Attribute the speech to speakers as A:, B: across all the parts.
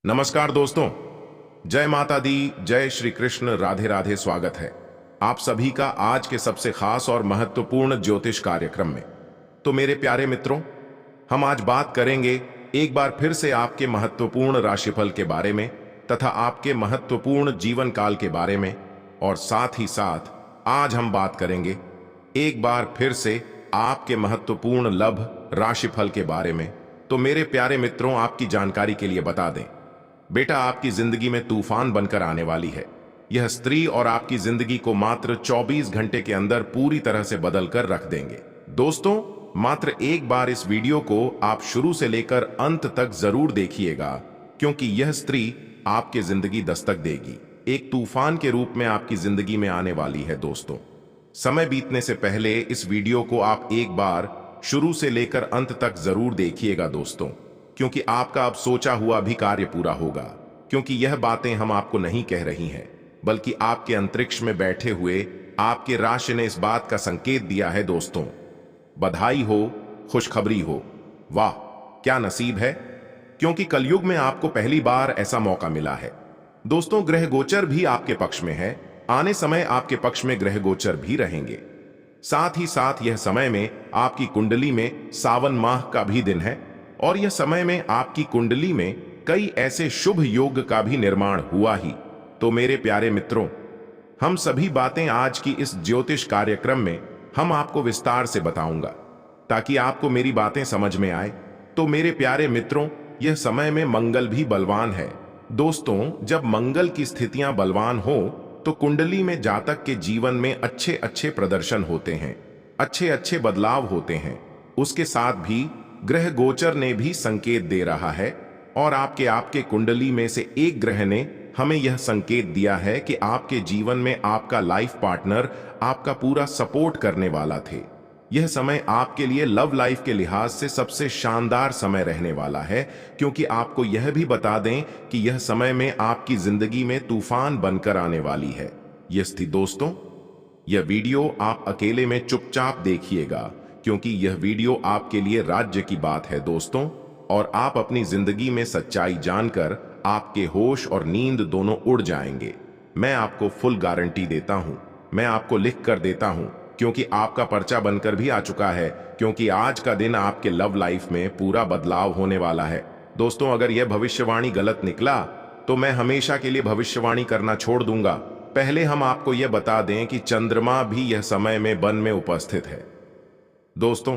A: नमस्कार दोस्तों। जय माता दी, जय श्री कृष्ण, राधे राधे। स्वागत है आप सभी का आज के सबसे खास और महत्वपूर्ण ज्योतिष कार्यक्रम में। तो मेरे प्यारे मित्रों, हम आज बात करेंगे एक बार फिर से आपके महत्वपूर्ण राशिफल के बारे में तथा आपके महत्वपूर्ण जीवन काल के बारे में। और साथ ही साथ आज हम बात करेंगे एक बार फिर से आपके महत्वपूर्ण लभ राशिफल के बारे में। तो मेरे प्यारे मित्रों, आपकी जानकारी के लिए बता दें, बेटा आपकी जिंदगी में तूफान बनकर आने वाली है यह स्त्री, और आपकी जिंदगी को मात्र 24 घंटे के अंदर पूरी तरह से बदल कर रख देंगे। दोस्तों, मात्र एक बार इस वीडियो को आप शुरू से लेकर अंत तक जरूर देखिएगा, क्योंकि यह स्त्री आपकी जिंदगी दस्तक देगी, एक तूफान के रूप में आपकी जिंदगी में आने वाली है। दोस्तों, समय बीतने से पहले इस वीडियो को आप एक बार शुरू से लेकर अंत तक जरूर देखिएगा दोस्तों, क्योंकि आपका अब सोचा हुआ भी कार्य पूरा होगा। क्योंकि यह बातें हम आपको नहीं कह रही हैं, बल्कि आपके अंतरिक्ष में बैठे हुए आपके राशि ने इस बात का संकेत दिया है। दोस्तों, बधाई हो, खुशखबरी हो, वाह क्या नसीब है, क्योंकि कलयुग में आपको पहली बार ऐसा मौका मिला है। दोस्तों, ग्रह गोचर भी आपके पक्ष में है, आने समय आपके पक्ष में ग्रह गोचर भी रहेंगे। साथ ही साथ यह समय में आपकी कुंडली में सावन माह का भी दिन है, और यह समय में आपकी कुंडली में कई ऐसे शुभ योग का भी निर्माण हुआ ही। तो मेरे प्यारे मित्रों, हम सभी बातें आज की इस ज्योतिष कार्यक्रम में हम आपको विस्तार से बताऊंगा, ताकि आपको मेरी बातें समझ में आए। तो मेरे प्यारे मित्रों, यह समय में मंगल भी बलवान है। दोस्तों, जब मंगल की स्थितियां बलवान हो तो कुंडली में जातक के जीवन में अच्छे अच्छे प्रदर्शन होते हैं, अच्छे अच्छे बदलाव होते हैं। उसके साथ भी ग्रह गोचर ने भी संकेत दे रहा है, और आपके कुंडली में से एक ग्रह ने हमें यह संकेत दिया है कि आपके जीवन में आपका लाइफ पार्टनर आपका पूरा सपोर्ट करने वाला थे। यह समय आपके लिए लव लाइफ के लिहाज से सबसे शानदार समय रहने वाला है, क्योंकि आपको यह भी बता दें कि यह समय में आपकी जिंदगी में तूफान बनकर आने वाली है। दोस्तों, यह वीडियो आप अकेले में चुपचाप देखिएगा, क्योंकि यह वीडियो आपके लिए राज्य की बात है दोस्तों, और आप अपनी जिंदगी में सच्चाई जानकर आपके होश और नींद दोनों उड़ जाएंगे। मैं आपको फुल गारंटी देता हूं, मैं आपको लिख कर देता हूं, क्योंकि आपका पर्चा बनकर भी आ चुका है, क्योंकि आज का दिन आपके लव लाइफ में पूरा बदलाव होने वाला है। दोस्तों, अगर यह भविष्यवाणी गलत निकला तो मैं हमेशा के लिए भविष्यवाणी करना छोड़ दूंगा। पहले हम आपको यह बता दें कि चंद्रमा भी यह समय में वन में उपस्थित है। दोस्तों,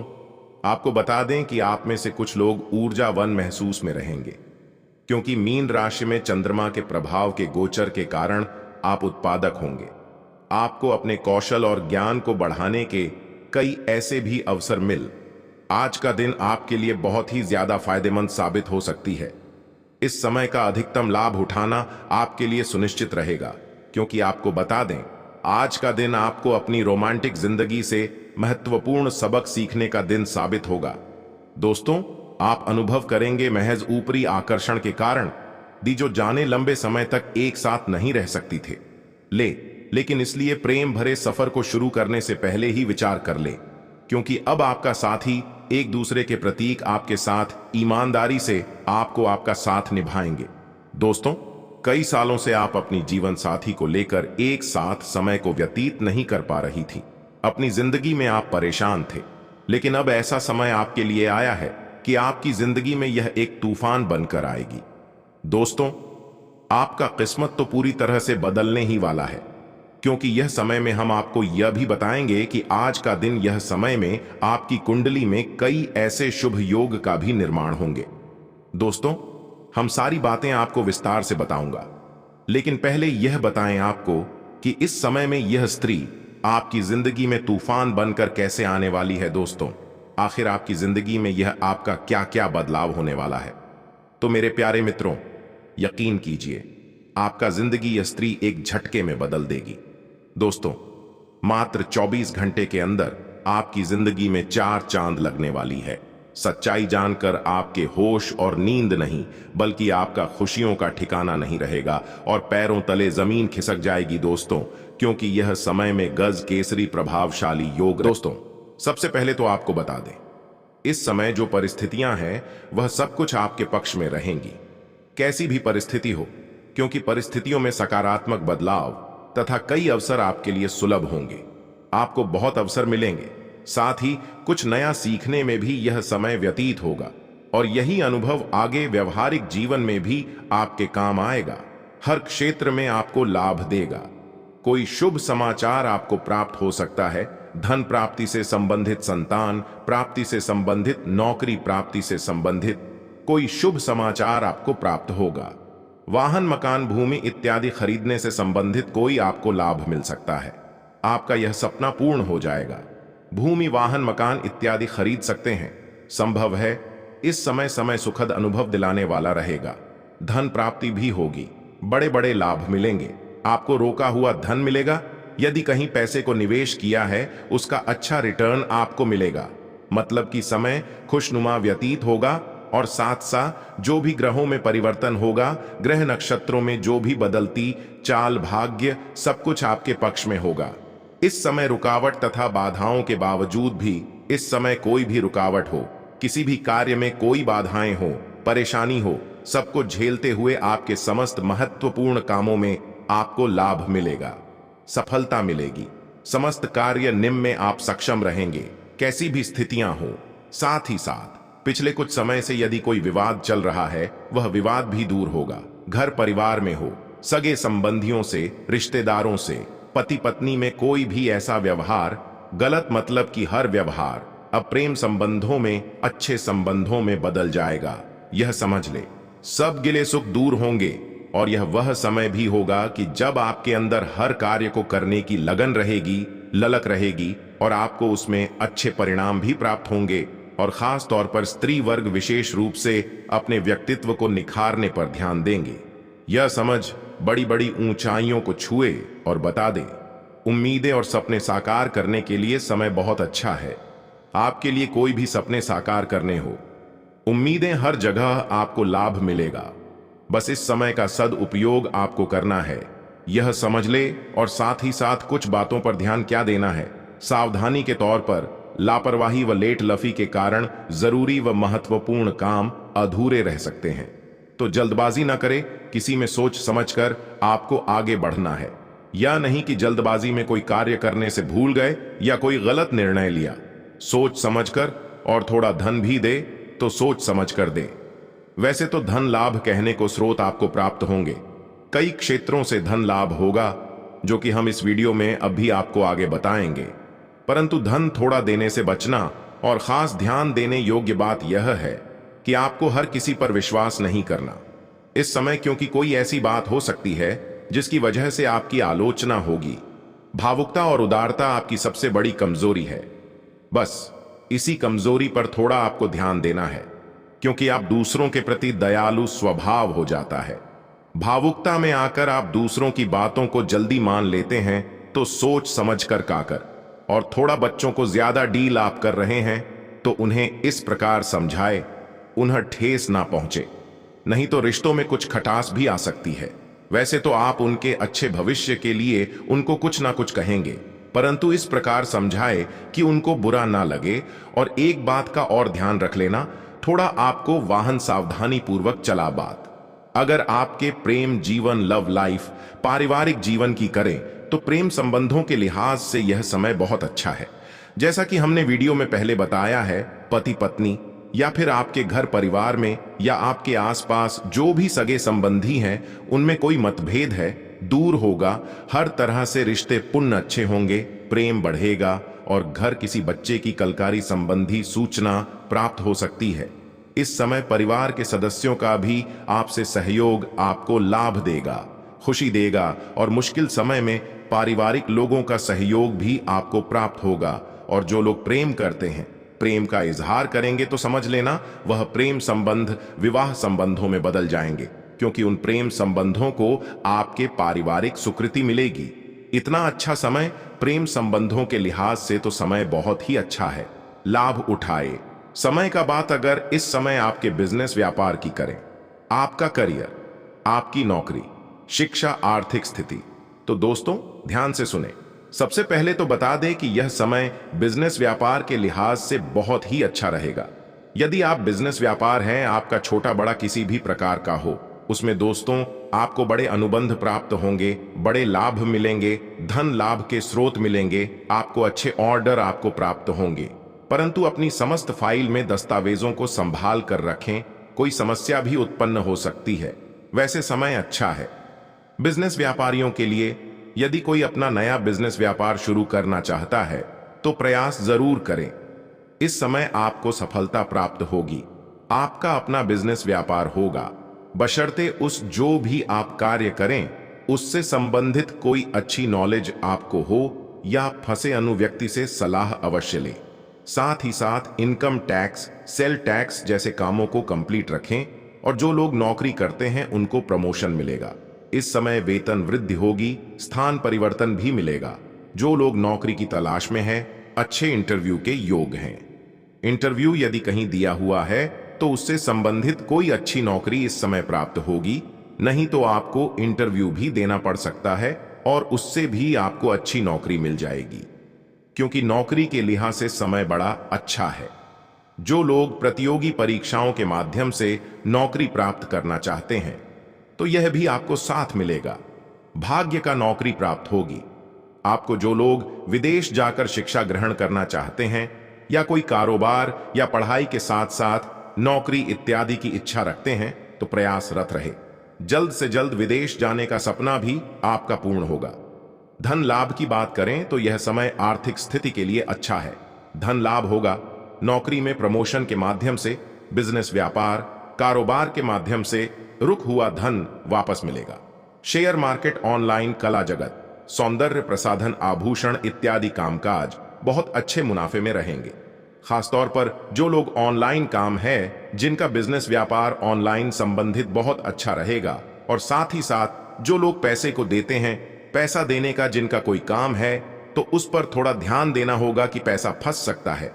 A: आपको बता दें कि आप में से कुछ लोग ऊर्जावन महसूस में रहेंगे, क्योंकि मीन राशि में चंद्रमा के प्रभाव के गोचर के कारण आप उत्पादक होंगे। आपको अपने कौशल और ज्ञान को बढ़ाने के कई ऐसे भी अवसर मिल। आज का दिन आपके लिए बहुत ही ज्यादा फायदेमंद साबित हो सकती है। इस समय का अधिकतम लाभ उठाना आपके लिए सुनिश्चित रहेगा, क्योंकि आपको बता दें, आज का दिन आपको अपनी रोमांटिक जिंदगी से महत्वपूर्ण सबक सीखने का दिन साबित होगा। दोस्तों, आप अनुभव करेंगे महज ऊपरी आकर्षण के कारण दी जो जाने लंबे समय तक एक साथ नहीं रह सकती थे लेकिन इसलिए प्रेम भरे सफर को शुरू करने से पहले ही विचार कर ले, क्योंकि अब आपका साथी एक दूसरे के प्रतीक आपके साथ ईमानदारी से आपको आपका साथ निभाएंगे। दोस्तों, कई सालों से आप अपनी जीवन साथी को लेकर एक साथ समय को व्यतीत नहीं कर पा रही थी। अपनी जिंदगी में आप परेशान थे, लेकिन अब ऐसा समय आपके लिए आया है कि आपकी जिंदगी में यह एक तूफान बनकर आएगी। दोस्तों, आपका किस्मत तो पूरी तरह से बदलने ही वाला है, क्योंकि यह समय में हम आपको यह भी बताएंगे कि आज का दिन, यह समय में आपकी कुंडली में कई ऐसे शुभ योग का भी निर्माण होंगे। दोस्तों, हम सारी बातें आपको विस्तार से बताऊंगा, लेकिन पहले यह बताएं आपको कि इस समय में यह स्त्री आपकी जिंदगी में तूफान बनकर कैसे आने वाली है। दोस्तों, आखिर आपकी जिंदगी में यह आपका क्या क्या बदलाव होने वाला है। तो मेरे प्यारे मित्रों, यकीन कीजिए, आपका जिंदगी यह स्त्री एक झटके में बदल देगी। दोस्तों, मात्र 24 घंटे के अंदर आपकी जिंदगी में 4 चांद लगने वाली है। सच्चाई जानकर आपके होश और नींद नहीं, बल्कि आपका खुशियों का ठिकाना नहीं रहेगा, और पैरों तले जमीन खिसक जाएगी दोस्तों, क्योंकि यह समय में गज केसरी प्रभावशाली योग। दोस्तों, सबसे पहले तो आपको बता दें, इस समय जो परिस्थितियां हैं वह सब कुछ आपके पक्ष में रहेंगी। कैसी भी परिस्थिति हो, क्योंकि परिस्थितियों में सकारात्मक बदलाव तथा कई अवसर आपके लिए सुलभ होंगे। आपको बहुत अवसर मिलेंगे, साथ ही कुछ नया सीखने में भी यह समय व्यतीत होगा और यही अनुभव आगे व्यवहारिक जीवन में भी आपके काम आएगा। हर क्षेत्र में आपको लाभ देगा। कोई शुभ समाचार आपको प्राप्त हो सकता है। धन प्राप्ति से संबंधित, संतान प्राप्ति से संबंधित, नौकरी प्राप्ति से संबंधित कोई शुभ समाचार आपको प्राप्त होगा। वाहन, मकान, भूमि इत्यादि खरीदने से संबंधित कोई आपको लाभ मिल सकता है। आपका यह सपना पूर्ण हो जाएगा। भूमि, वाहन, मकान इत्यादि खरीद सकते हैं। संभव है इस समय सुखद अनुभव दिलाने वाला रहेगा। धन प्राप्ति भी होगी। बड़े बड़े लाभ मिलेंगे। आपको रोका हुआ धन मिलेगा। यदि कहीं पैसे को निवेश किया है, उसका अच्छा रिटर्न आपको मिलेगा। मतलब कि समय खुशनुमा व्यतीत होगा और साथ साथ जो भी ग्रहों में परिवर्तन होगा, ग्रह नक्षत्रों में जो भी बदलती चाल, भाग्य, सब कुछ आपके पक्ष में होगा। इस समय रुकावट तथा बाधाओं के बावजूद भी, इस समय कोई भी रुकावट हो, किसी भी कार्य में कोई बाधाएं हो, परेशानी हो, सबको झेलते हुए आपके समस्त महत्वपूर्ण कामों में आपको लाभ मिलेगा, सफलता मिलेगी। समस्त कार्य निम्न में आप सक्षम रहेंगे, कैसी भी स्थितियां हो। साथ ही साथ पिछले कुछ समय से यदि कोई विवाद चल रहा है, वह विवाद भी दूर होगा। घर परिवार में हो, सगे संबंधियों से, रिश्तेदारों से, पति पत्नी में कोई भी ऐसा व्यवहार, गलत मतलब कि हर व्यवहार अब प्रेम संबंधों में अच्छे संबंधों में बदल जाएगा। यह समझ ले, सब गिले सुख दूर होंगे और यह वह समय भी होगा कि जब आपके अंदर हर कार्य को करने की लगन रहेगी, ललक रहेगी और आपको उसमें अच्छे परिणाम भी प्राप्त होंगे। और खास तौर पर स्त्री वर्ग विशेष रूप से अपने व्यक्तित्व को निखारने पर ध्यान देंगे। यह समझ बड़ी बड़ी ऊंचाइयों को छुए और बता दे। उम्मीदें और सपने साकार करने के लिए समय बहुत अच्छा है। आपके लिए कोई भी सपने साकार करने हो, उम्मीदें, हर जगह आपको लाभ मिलेगा। बस इस समय का सदुपयोग आपको करना है, यह समझ ले। और साथ ही साथ कुछ बातों पर ध्यान क्या देना है। सावधानी के तौर पर लापरवाही व लेट लफी के कारण जरूरी व महत्वपूर्ण काम अधूरे रह सकते हैं। तो जल्दबाजी न करें, किसी में सोच समझकर आपको आगे बढ़ना है। या नहीं कि जल्दबाजी में कोई कार्य करने से भूल गए या कोई गलत निर्णय लिया। सोच समझकर, और थोड़ा धन भी दे तो सोच समझकर दे। वैसे तो धन लाभ कहने को स्रोत आपको प्राप्त होंगे, कई क्षेत्रों से धन लाभ होगा, जो कि हम इस वीडियो में अब भी आपको आगे बताएंगे। परंतु धन थोड़ा देने से बचना और खास ध्यान देने योग्य बात यह है कि आपको हर किसी पर विश्वास नहीं करना इस समय, क्योंकि कोई ऐसी बात हो सकती है जिसकी वजह से आपकी आलोचना होगी। भावुकता और उदारता आपकी सबसे बड़ी कमजोरी है। बस इसी कमजोरी पर थोड़ा आपको ध्यान देना है, क्योंकि आप दूसरों के प्रति दयालु स्वभाव हो जाता है। भावुकता में आकर आप दूसरों की बातों को जल्दी मान लेते हैं, तो सोच समझ कर काकर। और थोड़ा बच्चों को ज्यादा डील आप कर रहे हैं तो उन्हें इस प्रकार समझाए, उन्हें ठेस ना पहुंचे, नहीं तो रिश्तों में कुछ खटास भी आ सकती है। वैसे तो आप उनके अच्छे भविष्य के लिए उनको कुछ ना कुछ कहेंगे, परंतु इस प्रकार समझाए कि उनको बुरा ना लगे। और एक बात का और ध्यान रख लेना, थोड़ा आपको वाहन सावधानी पूर्वक चला बात। अगर आपके प्रेम जीवन, लव लाइफ, पारिवारिक जीवन की करें तो प्रेम संबंधों के लिहाज से यह समय बहुत अच्छा है। जैसा कि हमने वीडियो में पहले बताया है, पति पत्नी या फिर आपके घर परिवार में या आपके आसपास जो भी सगे संबंधी हैं, उनमें कोई मतभेद है, दूर होगा। हर तरह से रिश्ते पुण्य अच्छे होंगे, प्रेम बढ़ेगा और घर किसी बच्चे की कलकारी संबंधी सूचना प्राप्त हो सकती है। इस समय परिवार के सदस्यों का भी आपसे सहयोग आपको लाभ देगा, खुशी देगा और मुश्किल समय में पारिवारिक लोगों का सहयोग भी आपको प्राप्त होगा। और जो लोग प्रेम करते हैं, प्रेम का इजहार करेंगे, तो समझ लेना वह प्रेम संबंध विवाह संबंधों में बदल जाएंगे, क्योंकि उन प्रेम संबंधों को आपके पारिवारिक स्वीकृति मिलेगी। इतना अच्छा समय प्रेम संबंधों के लिहाज से तो समय बहुत ही अच्छा है, लाभ उठाए। समय का बात अगर इस समय आपके बिजनेस व्यापार की करें, आपका करियर, आपकी नौकरी, शिक्षा, आर्थिक स्थिति, तो दोस्तों ध्यान से सुने। सबसे पहले तो बता दें कि यह समय बिजनेस व्यापार के लिहाज से बहुत ही अच्छा रहेगा। यदि आप बिजनेस व्यापार हैं, आपका छोटा बड़ा किसी भी प्रकार का हो, उसमें दोस्तों आपको बड़े अनुबंध प्राप्त होंगे, बड़े लाभ मिलेंगे, धन लाभ के स्रोत मिलेंगे, आपको अच्छे ऑर्डर आपको प्राप्त होंगे। परंतु अपनी समस्त फाइल में दस्तावेजों को संभाल कर रखें, कोई समस्या भी उत्पन्न हो सकती है। वैसे समय अच्छा है बिजनेस व्यापारियों के लिए। यदि कोई अपना नया बिजनेस व्यापार शुरू करना चाहता है तो प्रयास जरूर करें। इस समय आपको सफलता प्राप्त होगी। आपका अपना बिजनेस व्यापार होगा, बशर्ते उस जो भी आप कार्य करें उससे संबंधित कोई अच्छी नॉलेज आपको हो, या फंसे व्यक्ति से सलाह अवश्य लें। साथ ही साथ इनकम टैक्स, सेल टैक्स जैसे कामों को कंप्लीट रखें, और जो लोग नौकरी करते हैं उनको प्रमोशन मिलेगा। इस समय वेतन वृद्धि होगी, स्थान परिवर्तन भी मिलेगा। जो लोग नौकरी की तलाश में हैं, अच्छे इंटरव्यू के योग हैं। इंटरव्यू यदि कहीं दिया हुआ है तो उससे संबंधित कोई अच्छी नौकरी इस समय प्राप्त होगी, नहीं तो आपको इंटरव्यू भी देना पड़ सकता है और उससे भी आपको अच्छी नौकरी मिल जाएगी, क्योंकि नौकरी के लिहाज से समय बड़ा अच्छा है। जो लोग प्रतियोगी परीक्षाओं के माध्यम से नौकरी प्राप्त करना चाहते हैं तो यह भी आपको साथ मिलेगा। भाग्य का नौकरी प्राप्त होगी आपको। जो लोग विदेश जाकर शिक्षा ग्रहण करना चाहते हैं या कोई कारोबार या पढ़ाई के साथ साथ नौकरी इत्यादि की इच्छा रखते हैं तो प्रयासरत रहे। जल्द से जल्द विदेश जाने का सपना भी आपका पूर्ण होगा। धन लाभ की बात करें तो यह समय आर्थिक स्थिति के लिए अच्छा है। धन लाभ होगा। नौकरी में प्रमोशन के माध्यम से, बिजनेस व्यापार कारोबार के माध्यम से रुक हुआ धन वापस मिलेगा। शेयर मार्केट, ऑनलाइन कला जगत, सौंदर्य प्रसाधन, आभूषण इत्यादि कामकाज बहुत अच्छे मुनाफे में रहेंगे। खासतौर पर जो लोग ऑनलाइन काम है, जिनका बिजनेस व्यापार ऑनलाइन संबंधित बहुत अच्छा रहेगा। और साथ ही साथ जो लोग पैसे को देते हैं, पैसा देने का जिनका कोई काम है, तो उस पर थोड़ा ध्यान देना होगा कि पैसा फंस सकता है।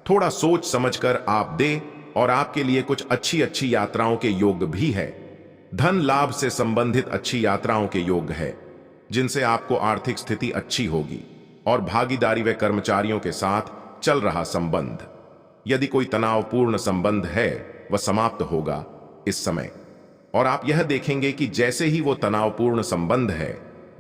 A: थोड़ा सोच समझकर आप दे, और आपके लिए कुछ अच्छी अच्छी यात्राओं के योग भी है। धन लाभ से संबंधित अच्छी यात्राओं के योग है, जिनसे आपको आर्थिक स्थिति अच्छी होगी। और भागीदारी व कर्मचारियों के साथ चल रहा संबंध, यदि कोई तनावपूर्ण संबंध है, वह समाप्त होगा इस समय। और आप यह देखेंगे कि जैसे ही वो तनावपूर्ण संबंध है,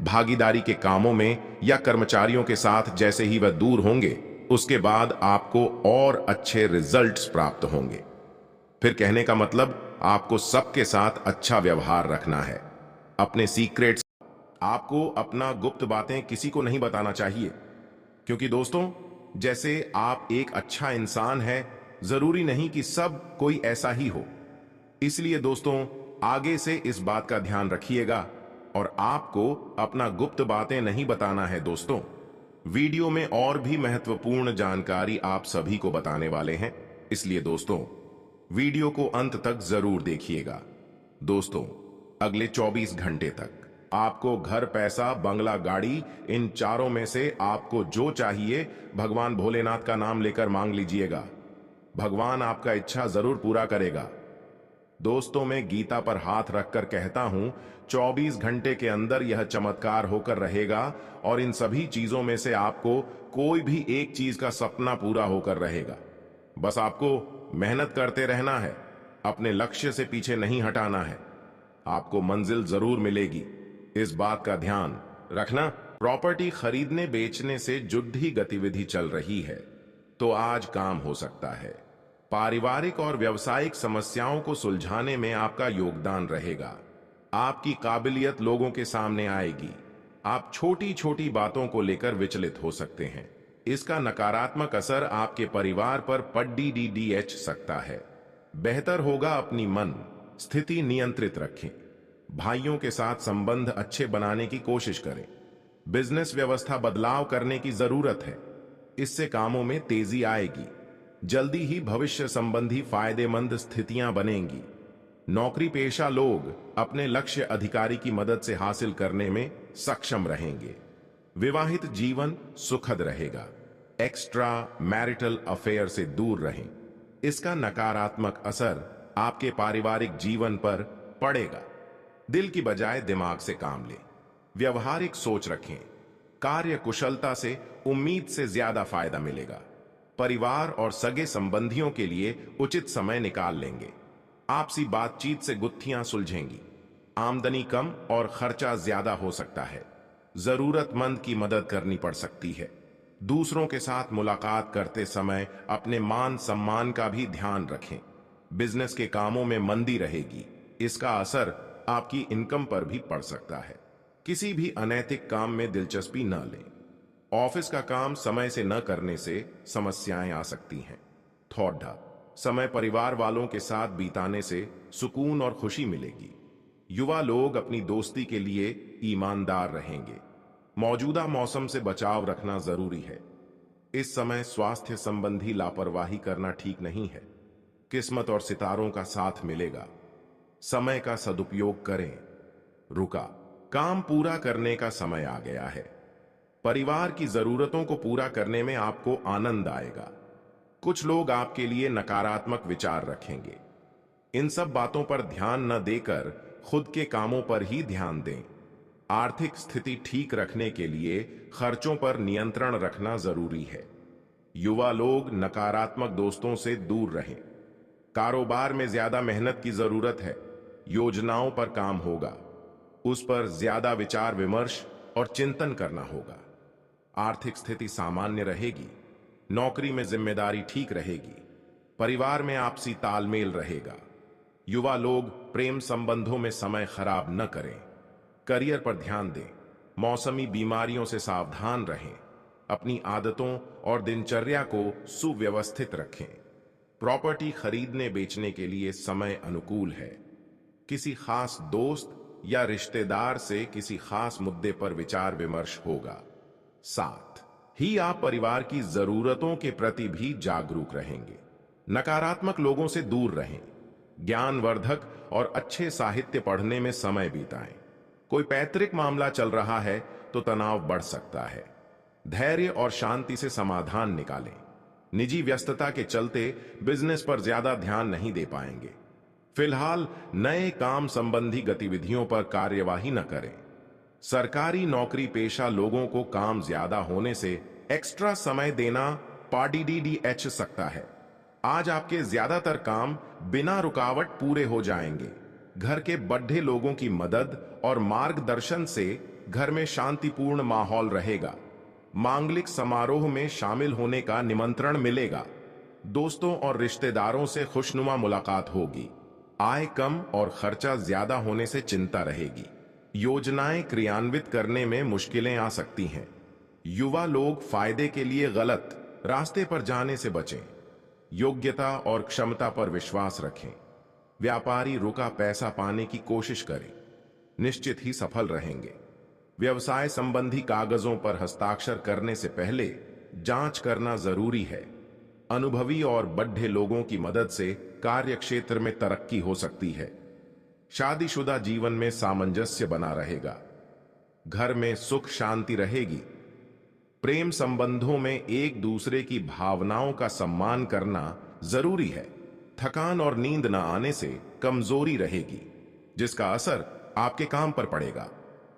A: भागीदारी के कामों में या कर्मचारियों के साथ जैसे ही वह दूर होंगे, उसके बाद आपको और अच्छे रिजल्ट्स प्राप्त होंगे। फिर कहने का मतलब, आपको सबके साथ अच्छा व्यवहार रखना है। अपने सीक्रेट्स, आपको अपना गुप्त बातें किसी को नहीं बताना चाहिए, क्योंकि दोस्तों जैसे आप एक अच्छा इंसान है, जरूरी नहीं कि सब कोई ऐसा ही हो। इसलिए दोस्तों आगे से इस बात का ध्यान रखिएगा, और आपको अपना गुप्त बातें नहीं बताना है। दोस्तों वीडियो में और भी महत्वपूर्ण जानकारी आप सभी को बताने वाले हैं, इसलिए दोस्तों वीडियो को अंत तक जरूर देखिएगा। दोस्तों अगले 24 घंटे तक आपको घर, पैसा, बंगला, गाड़ी, इन चारों में से आपको जो चाहिए भगवान भोलेनाथ का नाम लेकर मांग लीजिएगा। भगवान आपका इच्छा जरूर पूरा करेगा। दोस्तों मैं गीता पर हाथ रखकर कहता हूं, 24 घंटे के अंदर यह चमत्कार होकर रहेगा, और इन सभी चीजों में से आपको कोई भी एक चीज का सपना पूरा होकर रहेगा। बस आपको मेहनत करते रहना है, अपने लक्ष्य से पीछे नहीं हटाना है। आपको मंजिल जरूर मिलेगी, इस बात का ध्यान रखना। प्रॉपर्टी खरीदने बेचने से जुड़ी गतिविधि चल रही है तो आज काम हो सकता है। पारिवारिक और व्यावसायिक समस्याओं को सुलझाने में आपका योगदान रहेगा। आपकी काबिलियत लोगों के सामने आएगी। आप छोटी छोटी बातों को लेकर विचलित हो सकते हैं। इसका नकारात्मक असर आपके परिवार पर पड़ सकता है। बेहतर होगा अपनी मन स्थिति नियंत्रित रखें। भाइयों के साथ संबंध अच्छे बनाने की कोशिश करें। बिजनेस व्यवस्था बदलाव करने की जरूरत है, इससे कामों में तेजी आएगी। जल्दी ही भविष्य संबंधी फायदेमंद स्थितियां बनेंगी। नौकरी पेशा लोग अपने लक्ष्य अधिकारी की मदद से हासिल करने में सक्षम रहेंगे। विवाहित जीवन सुखद रहेगा। एक्स्ट्रा मैरिटल अफेयर से दूर रहें, इसका नकारात्मक असर आपके पारिवारिक जीवन पर पड़ेगा। दिल की बजाय दिमाग से काम लें। व्यवहारिक सोच रखें। कार्य कुशलता से उम्मीद से ज्यादा फायदा मिलेगा। परिवार और सगे संबंधियों के लिए उचित समय निकाल लेंगे। आपसी बातचीत से गुत्थियां सुलझेंगी। आमदनी कम और खर्चा ज्यादा हो सकता है। जरूरतमंद की मदद करनी पड़ सकती है। दूसरों के साथ मुलाकात करते समय अपने मान सम्मान का भी ध्यान रखें। बिजनेस के कामों में मंदी रहेगी, इसका असर आपकी इनकम पर भी पड़ सकता है। किसी भी अनैतिक काम में दिलचस्पी न लें। ऑफिस का काम समय से न करने से समस्याएं आ सकती हैं। थोड़ा समय परिवार वालों के साथ बिताने से सुकून और खुशी मिलेगी। युवा लोग अपनी दोस्ती के लिए ईमानदार रहेंगे। मौजूदा मौसम से बचाव रखना जरूरी है। इस समय स्वास्थ्य संबंधी लापरवाही करना ठीक नहीं है। किस्मत और सितारों का साथ मिलेगा। समय का सदुपयोग करें। रुका, काम पूरा करने का समय आ गया है। परिवार की जरूरतों को पूरा करने में आपको आनंद आएगा। कुछ लोग आपके लिए नकारात्मक विचार रखेंगे। इन सब बातों पर ध्यान न देकर खुद के कामों पर ही ध्यान दें। आर्थिक स्थिति ठीक रखने के लिए खर्चों पर नियंत्रण रखना जरूरी है। युवा लोग नकारात्मक दोस्तों से दूर रहें। कारोबार में ज्यादा मेहनत की जरूरत है। योजनाओं पर काम होगा, उस पर ज्यादा विचार विमर्श और चिंतन करना होगा। आर्थिक स्थिति सामान्य रहेगी। नौकरी में जिम्मेदारी ठीक रहेगी। परिवार में आपसी तालमेल रहेगा। युवा लोग प्रेम संबंधों में समय खराब न करें। करियर पर ध्यान दें। मौसमी बीमारियों से सावधान रहें। अपनी आदतों और दिनचर्या को सुव्यवस्थित रखें। प्रॉपर्टी खरीदने बेचने के लिए समय अनुकूल है। किसी खास दोस्त या रिश्तेदार से किसी खास मुद्दे पर विचार विमर्श होगा। साथ ही आप परिवार की जरूरतों के प्रति भी जागरूक रहेंगे। नकारात्मक लोगों से दूर रहें। ज्ञानवर्धक और अच्छे साहित्य पढ़ने में समय बिताएं। कोई पैतृक मामला चल रहा है तो तनाव बढ़ सकता है। धैर्य और शांति से समाधान निकालें। निजी व्यस्तता के चलते बिजनेस पर ज्यादा ध्यान नहीं दे पाएंगे। फिलहाल नए काम संबंधी गतिविधियों पर कार्यवाही न करें। सरकारी नौकरी पेशा लोगों को काम ज्यादा होने से एक्स्ट्रा समय देना पाडीडीएच सकता है। आज आपके ज्यादातर काम बिना रुकावट पूरे हो जाएंगे। घर के बढ़े लोगों की मदद और मार्गदर्शन से घर में शांतिपूर्ण माहौल रहेगा। मांगलिक समारोह में शामिल होने का निमंत्रण मिलेगा। दोस्तों और रिश्तेदारों से खुशनुमा मुलाकात होगी। आय कम और खर्चा ज्यादा होने से चिंता रहेगी। योजनाएं क्रियान्वित करने में मुश्किलें आ सकती हैं। युवा लोग फायदे के लिए गलत रास्ते पर जाने से बचें। योग्यता और क्षमता पर विश्वास रखें। व्यापारी रुका पैसा पाने की कोशिश करें, निश्चित ही सफल रहेंगे। व्यवसाय संबंधी कागजों पर हस्ताक्षर करने से पहले जांच करना जरूरी है। अनुभवी और बढ़े लोगों की मदद से कार्य क्षेत्र में तरक्की हो सकती है। शादीशुदा जीवन में सामंजस्य बना रहेगा। घर में सुख शांति रहेगी। प्रेम संबंधों में एक दूसरे की भावनाओं का सम्मान करना जरूरी है। थकान और नींद न आने से कमजोरी रहेगी, जिसका असर आपके काम पर पड़ेगा।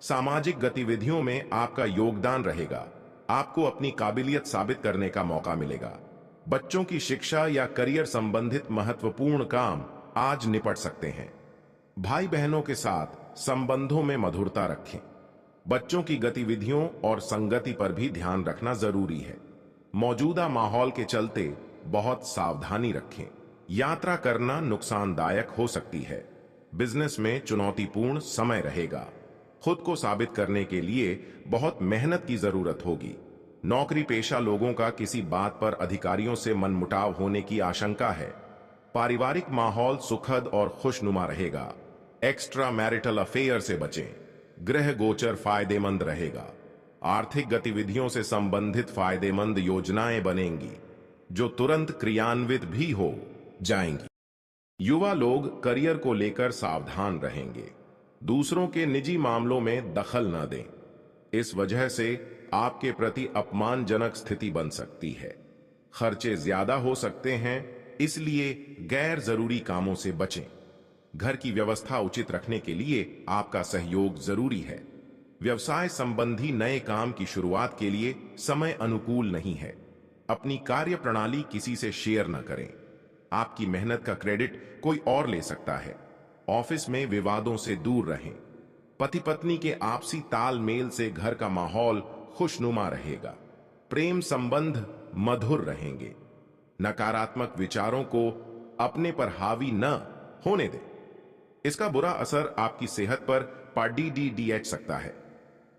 A: सामाजिक गतिविधियों में आपका योगदान रहेगा। आपको अपनी काबिलियत साबित करने का मौका मिलेगा। बच्चों की शिक्षा या करियर संबंधित महत्वपूर्ण काम आज निपट सकते हैं। भाई बहनों के साथ संबंधों में मधुरता रखें। बच्चों की गतिविधियों और संगति पर भी ध्यान रखना जरूरी है। मौजूदा माहौल के चलते बहुत सावधानी रखें। यात्रा करना नुकसानदायक हो सकती है। बिजनेस में चुनौतीपूर्ण समय रहेगा। खुद को साबित करने के लिए बहुत मेहनत की जरूरत होगी। नौकरी पेशा लोगों का किसी बात पर अधिकारियों से मनमुटाव होने की आशंका है। पारिवारिक माहौल सुखद और खुशनुमा रहेगा। एक्स्ट्रा मैरिटल अफेयर से बचें। गृह गोचर फायदेमंद रहेगा। आर्थिक गतिविधियों से संबंधित फायदेमंद योजनाएं बनेंगी, जो तुरंत क्रियान्वित भी हो जाएंगी। युवा लोग करियर को लेकर सावधान रहेंगे। दूसरों के निजी मामलों में दखल न दें। इस वजह से आपके प्रति अपमानजनक स्थिति बन सकती है। खर्चे ज्यादा हो सकते हैं, इसलिए गैर जरूरी कामों से बचें। घर की व्यवस्था उचित रखने के लिए आपका सहयोग जरूरी है। व्यवसाय संबंधी नए काम की शुरुआत के लिए समय अनुकूल नहीं है। अपनी कार्य प्रणाली किसी से शेयर न करें। आपकी मेहनत का क्रेडिट कोई और ले सकता है। ऑफिस में विवादों से दूर रहें। पति पत्नी के आपसी तालमेल से घर का माहौल खुशनुमा रहेगा। प्रेम संबंध मधुर रहेंगे। नकारात्मक विचारों को अपने पर हावी न होने दें। इसका बुरा असर आपकी सेहत पर पड़ सकता है।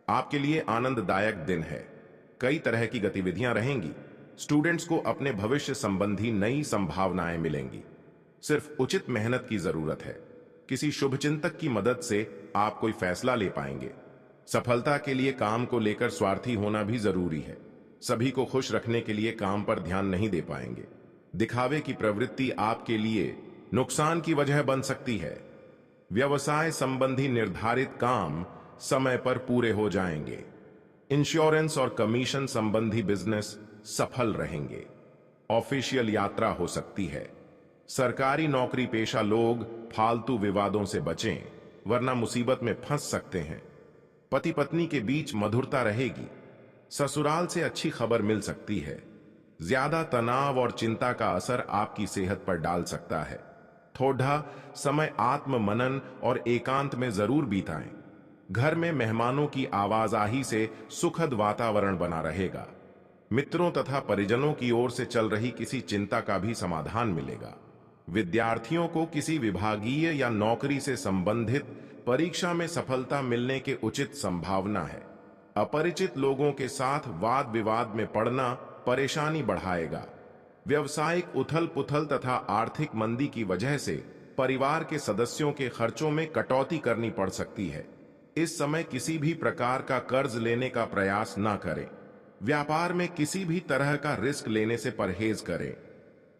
A: आपके लिए आनंददायक दिन है। कई तरह की गतिविधियां रहेंगी। स्टूडेंट्स को अपने भविष्य संबंधी नई संभावनाएं मिलेंगी। सिर्फ उचित मेहनत की जरूरत है। किसी शुभचिंतक की मदद से आप कोई फैसला ले पाएंगे। सफलता के लिए काम को लेकर स्वार्थी होना भी जरूरी है। सभी को खुश रखने के लिए काम पर ध्यान नहीं दे पाएंगे। दिखावे की प्रवृत्ति आपके लिए नुकसान की वजह बन सकती है। व्यवसाय संबंधी निर्धारित काम समय पर पूरे हो जाएंगे। इंश्योरेंस और कमीशन संबंधी बिजनेस सफल रहेंगे। ऑफिशियल यात्रा हो सकती है। सरकारी नौकरी पेशा लोग फालतू विवादों से बचें, वरना मुसीबत में फंस सकते हैं। पति पत्नी के बीच मधुरता रहेगी। ससुराल से अच्छी खबर मिल सकती है। ज्यादा तनाव और चिंता का असर आपकी सेहत पर डाल सकता है। थोड़ा समय आत्म मनन और एकांत में जरूर बिताएं। घर में मेहमानों की आवाजाही से सुखद वातावरण बना रहेगा। मित्रों तथा परिजनों की ओर से चल रही किसी चिंता का भी समाधान मिलेगा। विद्यार्थियों को किसी विभागीय या नौकरी से संबंधित परीक्षा में सफलता मिलने के उचित संभावना है। अपरिचित लोगों के साथ वाद विवाद में पड़ना परेशानी बढ़ाएगा। व्यवसायिक उथल पुथल तथा आर्थिक मंदी की वजह से परिवार के सदस्यों के खर्चों में कटौती करनी पड़ सकती है। इस समय किसी भी प्रकार का कर्ज लेने का प्रयास ना करें। व्यापार में किसी भी तरह का रिस्क लेने से परहेज करें।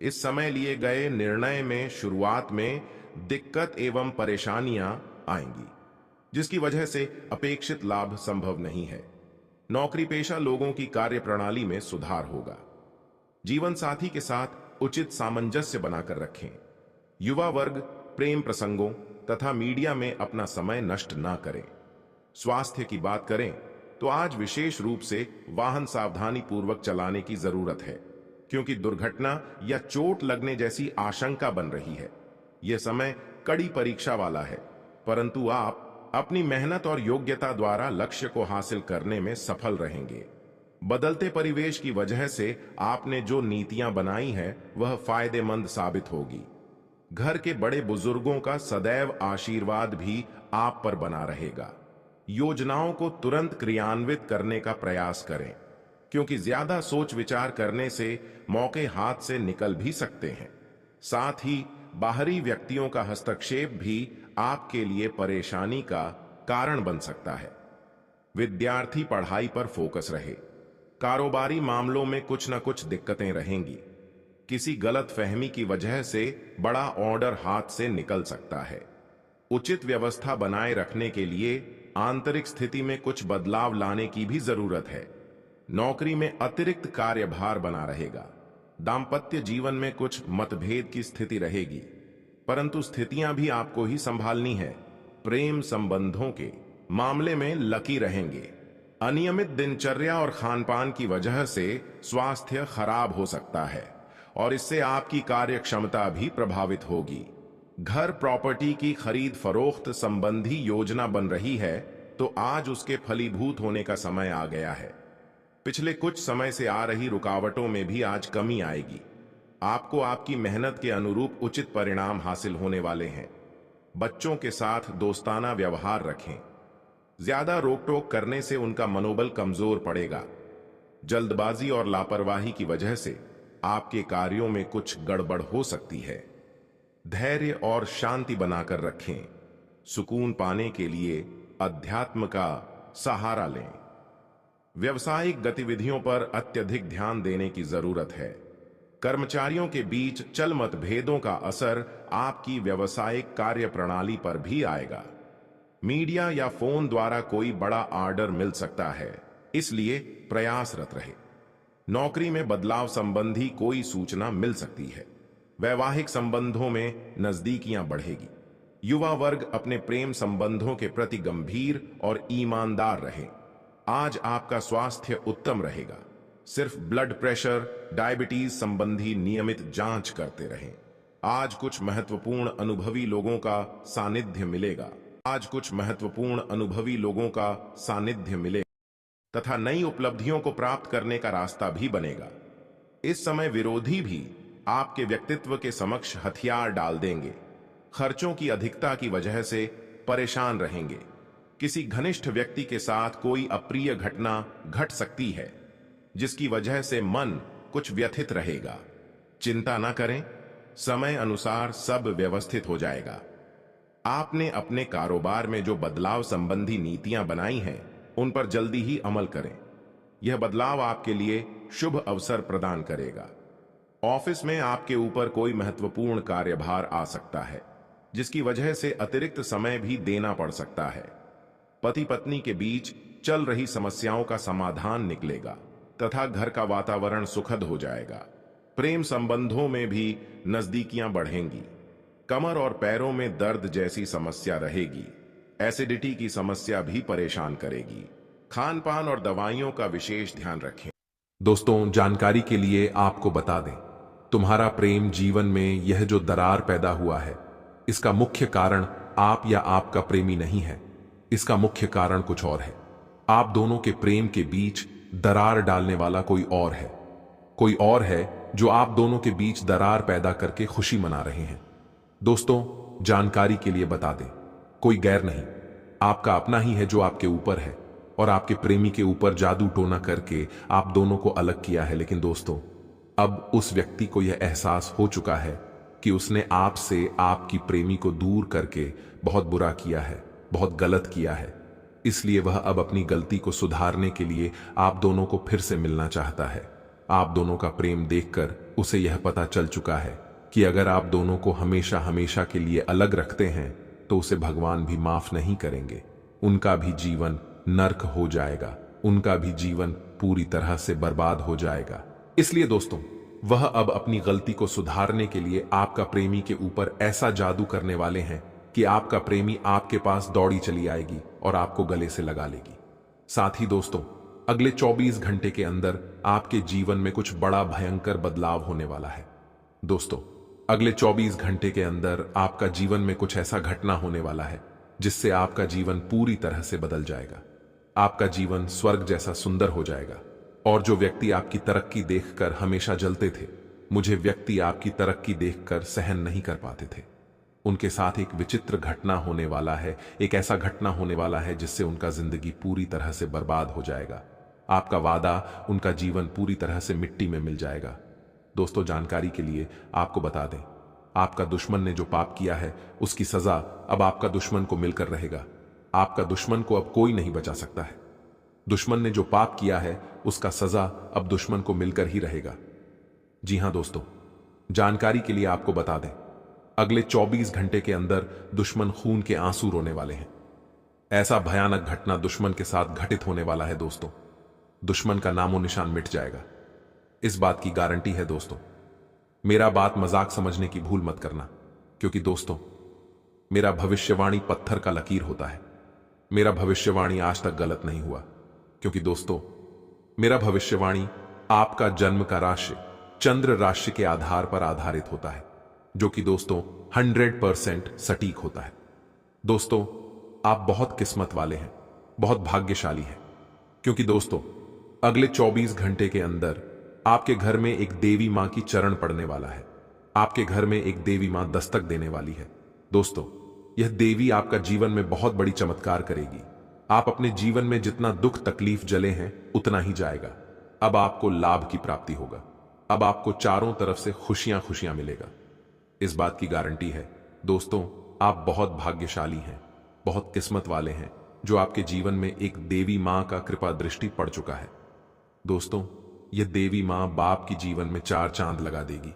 A: इस समय लिए गए निर्णय में शुरुआत में दिक्कत एवं परेशानियां आएंगी, जिसकी वजह से अपेक्षित लाभ संभव नहीं है। नौकरी पेशा लोगों की कार्य प्रणाली में सुधार होगा। जीवन साथी के साथ उचित सामंजस्य बनाकर रखें। युवा वर्ग प्रेम प्रसंगों तथा मीडिया में अपना समय नष्ट ना करें। स्वास्थ्य की बात करें तो आज विशेष रूप से वाहन सावधानी पूर्वक चलाने की जरूरत है, क्योंकि दुर्घटना या चोट लगने जैसी आशंका बन रही है। यह समय कड़ी परीक्षा वाला है, परंतु आप अपनी मेहनत और योग्यता द्वारा लक्ष्य को हासिल करने में सफल रहेंगे। बदलते परिवेश की वजह से आपने जो नीतियां बनाई है वह फायदेमंद साबित होगी। घर के बड़े बुजुर्गों का सदैव आशीर्वाद भी आप पर बना रहेगा। योजनाओं को तुरंत क्रियान्वित करने का प्रयास करें, क्योंकि ज्यादा सोच विचार करने से मौके हाथ से निकल भी सकते हैं। साथ ही बाहरी व्यक्तियों का हस्तक्षेप भी आपके लिए परेशानी का कारण बन सकता है। विद्यार्थी पढ़ाई पर फोकस रहे। कारोबारी मामलों में कुछ न कुछ दिक्कतें रहेंगी। किसी गलत फहमी की वजह से बड़ा ऑर्डर हाथ से निकल सकता है। उचित व्यवस्था बनाए रखने के लिए आंतरिक स्थिति में कुछ बदलाव लाने की भी जरूरत है। नौकरी में अतिरिक्त कार्यभार बना रहेगा। दांपत्य जीवन में कुछ मतभेद की स्थिति रहेगी, परंतु स्थितियां भी आपको ही संभालनी है। प्रेम संबंधों के मामले में लकी रहेंगे। अनियमित दिनचर्या और खानपान की वजह से स्वास्थ्य खराब हो सकता है और इससे आपकी कार्य क्षमता भी प्रभावित होगी। घर प्रॉपर्टी की खरीद फरोख्त संबंधी योजना बन रही है तो आज उसके फलीभूत होने का समय आ गया है। पिछले कुछ समय से आ रही रुकावटों में भी आज कमी आएगी। आपको आपकी मेहनत के अनुरूप उचित परिणाम हासिल होने वाले हैं। बच्चों के साथ दोस्ताना व्यवहार रखें। ज्यादा रोक टोक करने से उनका मनोबल कमजोर पड़ेगा। जल्दबाजी और लापरवाही की वजह से आपके कार्यों में कुछ गड़बड़ हो सकती है। धैर्य और शांति बनाकर रखें। सुकून पाने के लिए अध्यात्म का सहारा लें। व्यवसायिक गतिविधियों पर अत्यधिक ध्यान देने की जरूरत है। कर्मचारियों के बीच चल मतभेदों का असर आपकी व्यवसायिक कार्य प्रणाली पर भी आएगा। मीडिया या फोन द्वारा कोई बड़ा ऑर्डर मिल सकता है, इसलिए प्रयासरत रहे। नौकरी में बदलाव संबंधी कोई सूचना मिल सकती है। वैवाहिक संबंधों में नजदीकियां बढ़ेगी। युवा वर्ग अपने प्रेम संबंधों के प्रति गंभीर और ईमानदार रहे। आज आपका स्वास्थ्य उत्तम रहेगा। सिर्फ ब्लड प्रेशर, डायबिटीज संबंधी नियमित जांच करते रहें। आज कुछ महत्वपूर्ण अनुभवी लोगों का सानिध्य मिलेगा। आज कुछ महत्वपूर्ण अनुभवी लोगों का सानिध्य मिलेगा तथा नई उपलब्धियों को प्राप्त करने का रास्ता भी बनेगा। इस समय विरोधी भी आपके व्यक्तित्व के समक्ष हथियार डाल देंगे। खर्चों की अधिकता की वजह से परेशान रहेंगे। किसी घनिष्ठ व्यक्ति के साथ कोई अप्रिय घटना घट सकती है जिसकी वजह से मन कुछ व्यथित रहेगा। चिंता न करें, समय अनुसार सब व्यवस्थित हो जाएगा। आपने अपने कारोबार में जो बदलाव संबंधी नीतियां बनाई हैं उन पर जल्दी ही अमल करें। यह बदलाव आपके लिए शुभ अवसर प्रदान करेगा। ऑफिस में आपके ऊपर कोई महत्वपूर्ण कार्यभार आ सकता है जिसकी वजह से अतिरिक्त समय भी देना पड़ सकता है। पति पत्नी के बीच चल रही समस्याओं का समाधान निकलेगा तथा घर का वातावरण सुखद हो जाएगा। प्रेम संबंधों में भी नजदीकियां बढ़ेंगी। कमर और पैरों में दर्द जैसी समस्या रहेगी। एसिडिटी की समस्या भी परेशान करेगी। खान पान और दवाइयों का विशेष ध्यान रखें।
B: दोस्तों, जानकारी के लिए आपको बता दें, तुम्हारा प्रेम जीवन में यह जो दरार पैदा हुआ है, इसका मुख्य कारण आप या आपका प्रेमी नहीं है। इसका मुख्य कारण कुछ और है। आप दोनों के प्रेम के बीच दरार डालने वाला कोई और है। कोई और है जो आप दोनों के बीच दरार पैदा करके खुशी मना रहे हैं। दोस्तों, जानकारी के लिए बता दें, कोई गैर नहीं, आपका अपना ही है जो आपके ऊपर है और आपके प्रेमी के ऊपर जादू टोना करके आप दोनों को अलग किया है। लेकिन दोस्तों, अब उस व्यक्ति को यह एहसास हो चुका है कि उसने आपसे आपकी प्रेमी को दूर करके बहुत बुरा किया है, बहुत गलत किया है। इसलिए वह अब अपनी गलती को सुधारने के लिए आप दोनों को फिर से मिलना चाहता है। आप दोनों का प्रेम देखकर उसे यह पता चल चुका है कि अगर आप दोनों को हमेशा हमेशा के लिए अलग रखते हैं तो उसे भगवान भी माफ नहीं करेंगे। उनका भी जीवन नर्क हो जाएगा, उनका भी जीवन पूरी तरह से बर्बाद हो जाएगा। इसलिए दोस्तों, वह अब अपनी गलती को सुधारने के लिए आपका प्रेमी के ऊपर ऐसा जादू करने वाले हैं कि आपका प्रेमी आपके पास दौड़ी चली आएगी और आपको गले से लगा लेगी। साथ ही दोस्तों, अगले 24 घंटे के अंदर आपके जीवन में कुछ बड़ा भयंकर बदलाव होने वाला है। दोस्तों, अगले 24 घंटे के अंदर आपका जीवन में कुछ ऐसा घटना होने वाला है जिससे आपका जीवन पूरी तरह से बदल जाएगा। आपका जीवन स्वर्ग जैसा सुंदर हो जाएगा। और जो व्यक्ति आपकी तरक्की देखकर हमेशा जलते थे, मुझे व्यक्ति आपकी तरक्की देखकर सहन नहीं कर पाते थे, उनके साथ एक विचित्र घटना होने वाला है। एक ऐसा घटना होने वाला है जिससे उनका जिंदगी पूरी तरह से बर्बाद हो जाएगा। आपका वादा, उनका जीवन पूरी तरह से मिट्टी में मिल जाएगा। दोस्तों, जानकारी के लिए आपको बता दें, आपका दुश्मन ने जो पाप किया है उसकी सजा अब आपका दुश्मन को मिलकर रहेगा। आपका दुश्मन को अब कोई नहीं बचा सकता है। दुश्मन ने जो पाप किया है उसका सजा अब दुश्मन को मिलकर ही रहेगा। जी हां दोस्तों, जानकारी के लिए आपको बता दें, अगले 24 घंटे के अंदर दुश्मन खून के आंसू रोने वाले हैं। ऐसा भयानक घटना दुश्मन के साथ घटित होने वाला है। दोस्तों, दुश्मन का नामो निशान मिट जाएगा, इस बात की गारंटी है। दोस्तों, मेरा बात मजाक समझने की भूल मत करना, क्योंकि दोस्तों, मेरा भविष्यवाणी पत्थर का लकीर होता है। मेरा भविष्यवाणी आज तक गलत नहीं हुआ, क्योंकि दोस्तों, मेरा भविष्यवाणी आपका जन्म का राशि चंद्र राशि के आधार पर आधारित होता है, जो कि दोस्तों 100% सटीक होता है। दोस्तों, आप बहुत किस्मत वाले हैं, बहुत भाग्यशाली हैं, क्योंकि दोस्तों, अगले 24 घंटे के अंदर आपके घर में एक देवी मां की चरण पड़ने वाला है। आपके घर में एक देवी मां दस्तक देने वाली है। दोस्तों, यह देवी आपका जीवन में बहुत बड़ी चमत्कार करेगी। आप अपने जीवन में जितना दुख तकलीफ जले हैं उतना ही जाएगा। अब आपको लाभ की प्राप्ति होगा। अब आपको चारों तरफ से खुशियां खुशियां मिलेगा, इस बात की गारंटी है। दोस्तों, आप बहुत भाग्यशाली हैं, बहुत किस्मत वाले हैं, जो आपके जीवन में एक देवी मां का कृपा दृष्टि पड़ चुका है। दोस्तों, यह देवी मां बाप की जीवन में 4 चांद लगा देगी।